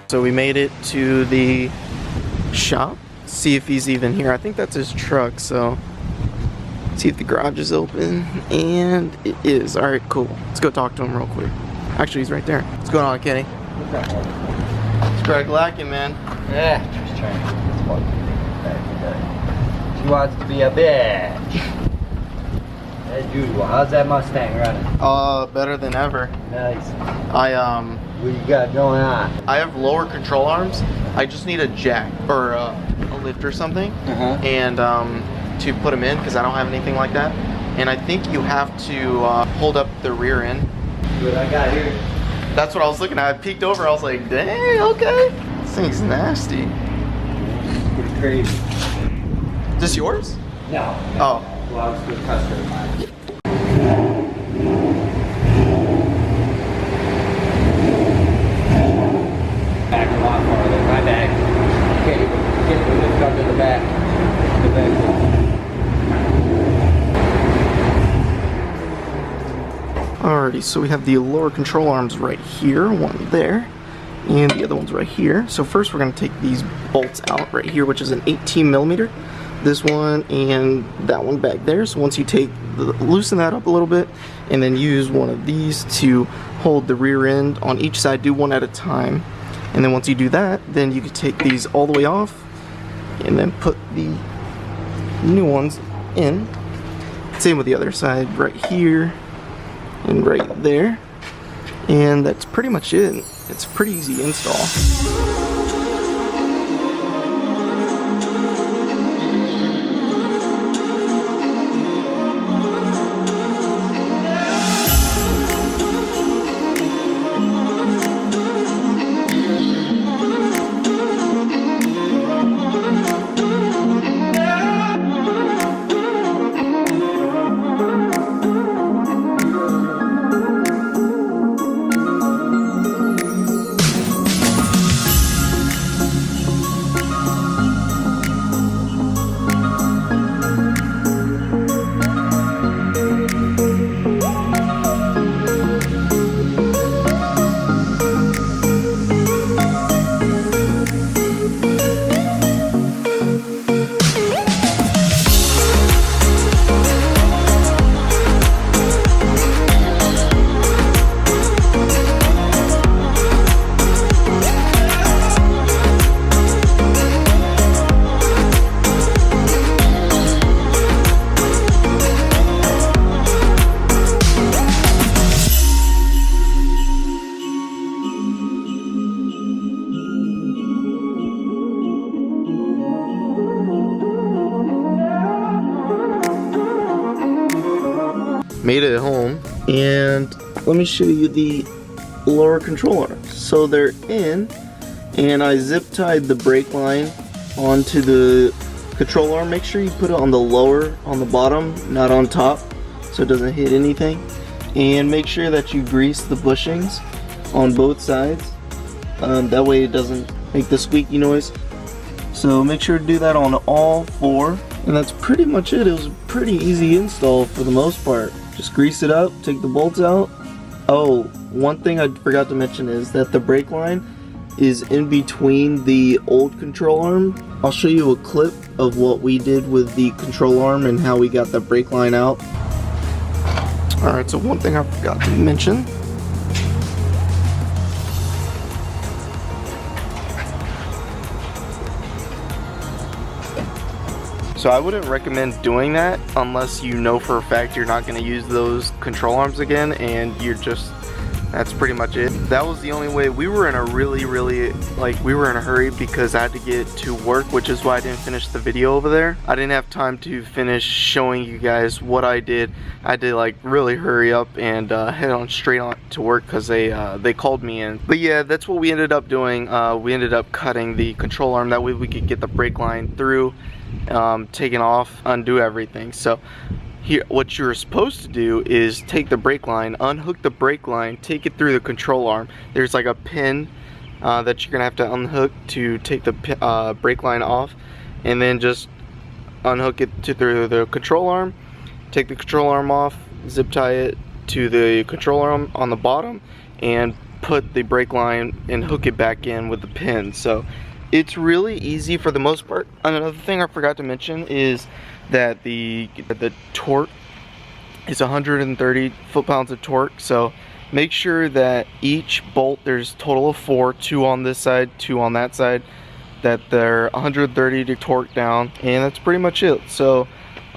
So we made it to the shop. See if he's even here. I think that's his truck, so see if the garage is open, and it is. All right, cool. Let's go talk to him real quick. Actually, he's right there. What's going on, Kenny? It's Greg lacking, man. Yeah, just trying to get this fucking. She wants to be a bitch. Hey, dude, how's that Mustang running? Better than ever. Nice. What you got going on? I have lower control arms. I just need a jack or a lift or something, and to put them in because I don't have anything like that. And I think you have to hold up the rear end. What I got here? That's what I was looking at. I peeked over. I was like, dang, okay. This thing's nasty. Pretty crazy. Is this yours? No. Oh. Well, I was with a customer of mine. Back a lot farther. My back. Okay, get the lift up to the back. The back. Alrighty, so we have the lower control arms right here, one there, and the other one's right here. So first we're going to take these bolts out right here, which is an 18 millimeter. This one and that one back there. So once you loosen that up a little bit and then use one of these to hold the rear end on each side, do one at a time. And then once you do that, then you can take these all the way off and then put the new ones in. Same with the other side, right here and right there. And that's pretty much it. It's a pretty easy install. Made it at home, and let me show you the lower control arms. So they're in, and I zip tied the brake line onto the control arm. Make sure you put it on the bottom, not on top, so it doesn't hit anything. And make sure that you grease the bushings on both sides. That way it doesn't make the squeaky noise. So make sure to do that on all four. And that's pretty much it. It was a pretty easy install for the most part. Just grease it up, take the bolts out. Oh, one thing I forgot to mention is that the brake line is in between the old control arm. I'll show you a clip of what we did with the control arm and how we got the brake line out. Alright, so one thing I forgot to mention. So I wouldn't recommend doing that unless you know for a fact you're not going to use those control arms again, and that's pretty much it. That was the only way. We were in a we were in a hurry because I had to get to work, which is why I didn't finish the video over there. I didn't have time to finish showing you guys what I did. I had to like really hurry up and head on straight on to work because they called me in. But yeah, that's what we ended up doing. We ended up cutting the control arm, that way we could get the brake line through, taken off, undo everything. So here, what you're supposed to do is take the brake line, unhook the brake line, take it through the control arm. There's like a pin that you're gonna have to unhook to take the brake line off, and then just unhook it through the control arm, take the control arm off, zip tie it to the control arm on the bottom, and put the brake line and hook it back in with the pin. So it's really easy for the most part. Another thing I forgot to mention is that the torque is 130 foot-pounds of torque. So make sure that each bolt, there's a total of 4, 2 on this side, 2 on that side, that they're 130 to torque down, and that's pretty much it. So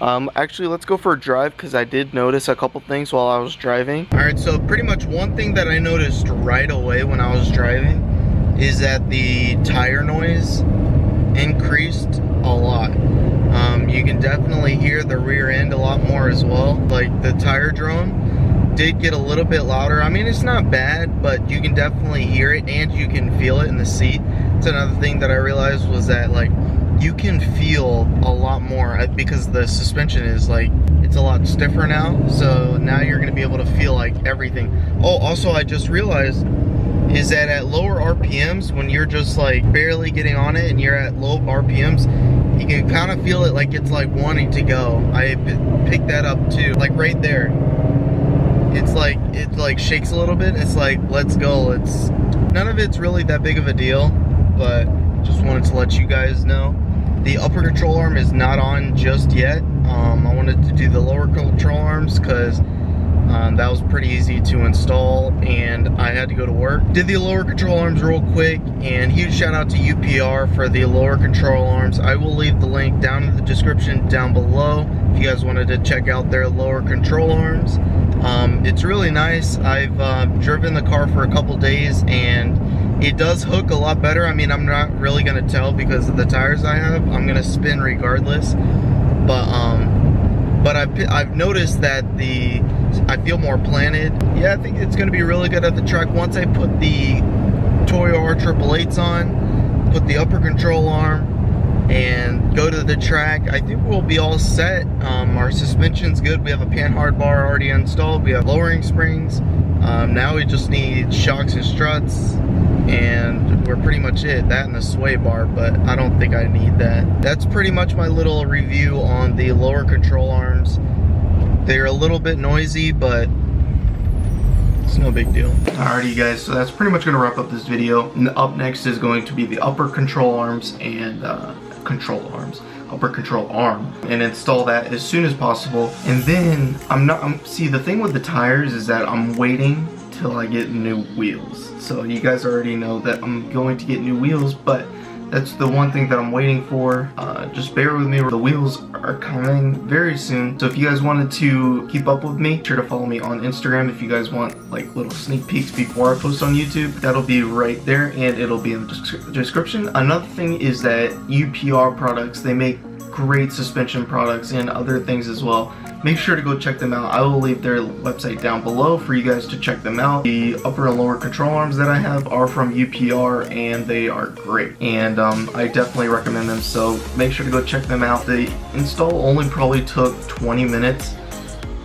actually, let's go for a drive, because I did notice a couple things while I was driving. All right, so pretty much one thing that I noticed right away when I was driving is that the tire noise increased a lot. You can definitely hear the rear end a lot more as well. Like the tire drone did get a little bit louder. I mean, it's not bad, but you can definitely hear it and you can feel it in the seat. It's another thing that I realized was that, like, you can feel a lot more because the suspension is like, it's a lot stiffer now. So now you're gonna be able to feel like everything. Oh, also I just realized is that at lower RPMs, when you're just like barely getting on it and you're at low RPMs, you can kind of feel it like it's like wanting to go. I picked that up too, like right there. It's like, it like shakes a little bit. It's like, let's go. It's, none of it's really that big of a deal, but just wanted to let you guys know. The upper control arm is not on just yet. I wanted to do the lower control arms because that was pretty easy to install and I had to go to work. Did the lower control arms real quick, and huge shout out to UPR for the lower control arms. I will leave the link down in the description down below if you guys wanted to check out their lower control arms. It's really nice. I've driven the car for a couple days and it does hook a lot better. I mean, I'm not really gonna tell because of the tires I have. I'm gonna spin regardless, but I've noticed that I feel more planted. Yeah, I think it's gonna be really good at the track. Once I put the Toyo R888s on, put the upper control arm, and go to the track, I think we'll be all set. Our suspension's good. We have a Panhard bar already installed. We have lowering springs. Now we just need shocks and struts, and we're pretty much it. That and the sway bar, but I don't think I need that. That's pretty much my little review on the lower control arms. They're a little bit noisy, but it's no big deal. Alrighty guys, so that's pretty much gonna wrap up this video. And up next is going to be the upper control arms and upper control arm, and install that as soon as possible. And then see, the thing with the tires is that I'm waiting till I get new wheels. So you guys already know that I'm going to get new wheels, but that's the one thing that I'm waiting for. Just bear with me. The wheels are coming very soon. So if you guys wanted to keep up with me, be sure to follow me on Instagram. If you guys want like little sneak peeks before I post on YouTube, that'll be right there and it'll be in the description. Another thing is that UPR products, they make great suspension products and other things as well. Make sure to go check them out. I will leave their website down below for you guys to check them out. The upper and lower control arms that I have are from UPR and they are great. And I definitely recommend them, so make sure to go check them out. The install only probably took 20 minutes,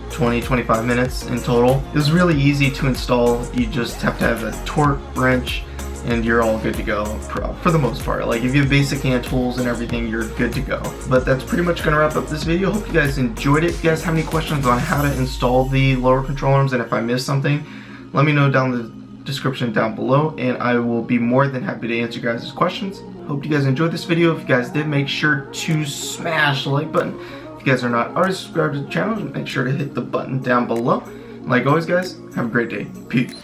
20-25 minutes in total. It was really easy to install. You just have to have a torque wrench and you're all good to go for the most part. Like if you have basic hand tools and everything, you're good to go. But that's pretty much gonna wrap up this video. Hope you guys enjoyed it. If you guys have any questions on how to install the lower control arms and if I missed something, let me know down in the description down below and I will be more than happy to answer you guys' questions. Hope you guys enjoyed this video. If you guys did, make sure to smash the like button. If you guys are not already subscribed to the channel, make sure to hit the button down below. Like always guys, have a great day. Peace.